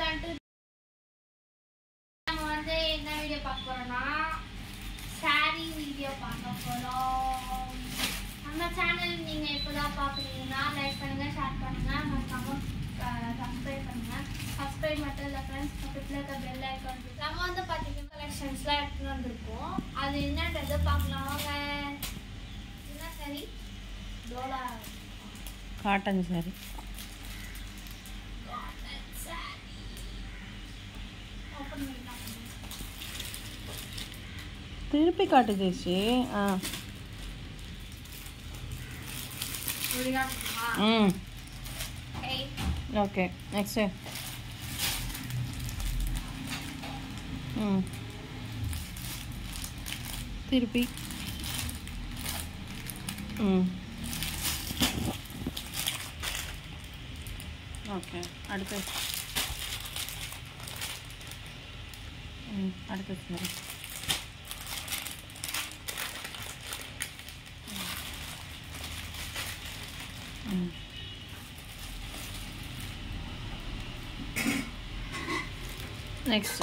Welcome to நம்ம வந்து என்ன வீடியோ பார்க்க போறோம்னா சாரி வீடியோ பார்க்க போறோம். நம்ம சேனல் நீங்க இப்பதான் பாக்குறீங்கன்னா லைக் பண்ணுங்க, ஷேர் பண்ணுங்க, மறக்காம சப்ஸ்கிரைப் பண்ணுங்க. சப்ஸ்கிரைப் மட்டும் இல்ல फ्रेंड्स, பக்கத்துல இருக்க பெல் ஐகான் நம்ம வந்து பாத்தீங்கன்னா கலெக்ஷன்ஸ்லாம் எடுத்துட்டு வந்திருக்கோம். அது என்னன்றதை பார்க்கலாம் வாங்க. என்ன சாரி? டோலா காட்டன் சாரி. திருப்பி காட்டு தேசி. Okay next. திருப்பி. ஓகே அடுத்து. அடுத்து சரி. நெக்ஸ்ட்.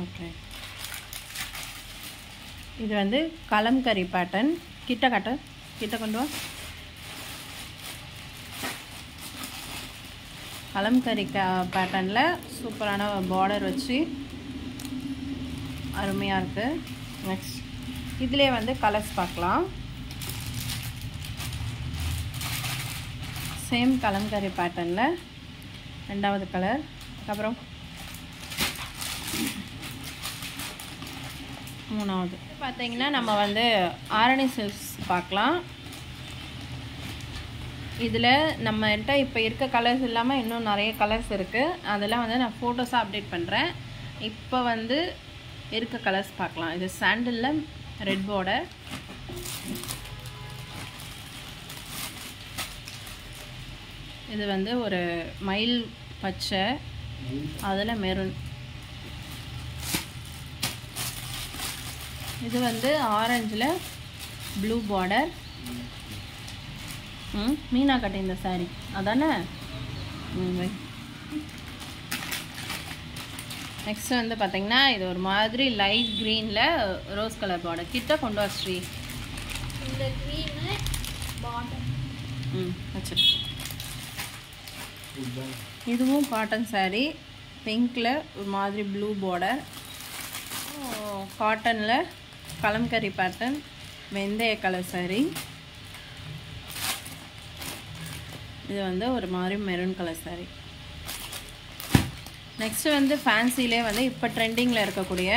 ஓகே இது வந்து கலம்கரி பேட்டர்ன். கிட்ட காட்டு, கிட்ட கொண்டு வா. கலம்கரி பேட்டர்னில் சூப்பரான பார்டர் வச்சு அருமையாக இருக்குது. நெக்ஸ்ட் இதிலே வந்து கலர்ஸ் பார்க்கலாம். சேம் கலம்கரி பேட்டர்னில் ரெண்டாவது கலர். அதுக்கப்புறம் மூணாவது பார்த்தீங்கன்னா நம்ம வந்து ஆரணி சில்க்ஸ் பார்க்கலாம். இதில் நம்மகிட்ட இப்போ இருக்க கலர்ஸ் இல்லாமல் இன்னும் நிறைய கலர்ஸ் இருக்குது. அதெல்லாம் வந்து நான் ஃபோட்டோஸாக அப்டேட் பண்ணுறேன். இப்போ வந்து இருக்க கலர்ஸ் பார்க்கலாம். இது சாண்டிலில் ரெட் பார்டர். இது வந்து ஒரு மயில் பச்சை, அதில் மெரூன். இது வந்து ஆரஞ்சில் ப்ளூ பார்டர். மீனா கட்டி இந்த சாரி அதானே. நெக்ஸ்ட் வந்து பார்த்தீங்கன்னா இது ஒரு மாதிரி லைட் க்ரீனில் ரோஸ் கலர் பார்டர். கிட்ட கொண்டு வா ஸ்ரீ. இந்த க்ரீனு பார்டர். வச்சிரு. இதுவும் காட்டன் சாரீ. பிங்க்கில் ஒரு மாதிரி ப்ளூ பார்டர். காட்டனில் கலம்கரி பேட்டர்ன், வெந்தய கலர் சாரீ. இது வந்து ஒரு மாதிரி மெரூன் கலர் சாரீ. நெக்ஸ்ட்டு வந்து ஃபேன்சிலே வந்து இப்போ ட்ரெண்டிங்கில் இருக்கக்கூடிய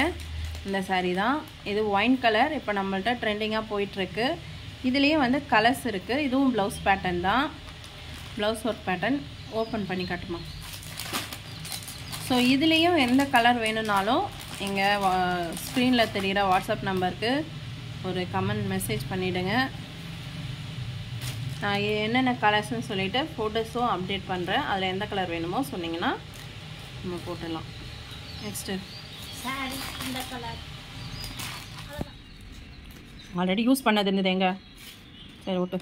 இந்த சாரீ தான். இது ஒயின் கலர் இப்போ நம்மள்ட்ட ட்ரெண்டிங்காக போயிட்டுருக்கு. இதுலேயும் வந்து கலர்ஸ் இருக்குது. இதுவும் ப்ளவுஸ் பேட்டர்ன் தான். Blouse work pattern. ஓப்பன் பண்ணி காட்டுமா. ஸோ இதுலேயும் எந்த கலர் வேணும்னாலும் எங்கள் ஸ்க்ரீனில் தெரிகிற வாட்ஸ்அப் நம்பருக்கு ஒரு கமெண்ட் மெசேஜ் பண்ணிவிடுங்க. நான் என்னென்ன கலர்ஸ்ன்னு சொல்லிவிட்டு ஃபோட்டோஸும் அப்டேட் பண்ணுறேன். அதில் எந்த கலர் வேணுமோ சொன்னிங்கன்னா நம்ம போட்டுடலாம். நெக்ஸ்ட்டு சாரி இந்த கலர் ஆல்ரெடி யூஸ் பண்ணது இருந்தது எங்க. சரி ஓட்டு.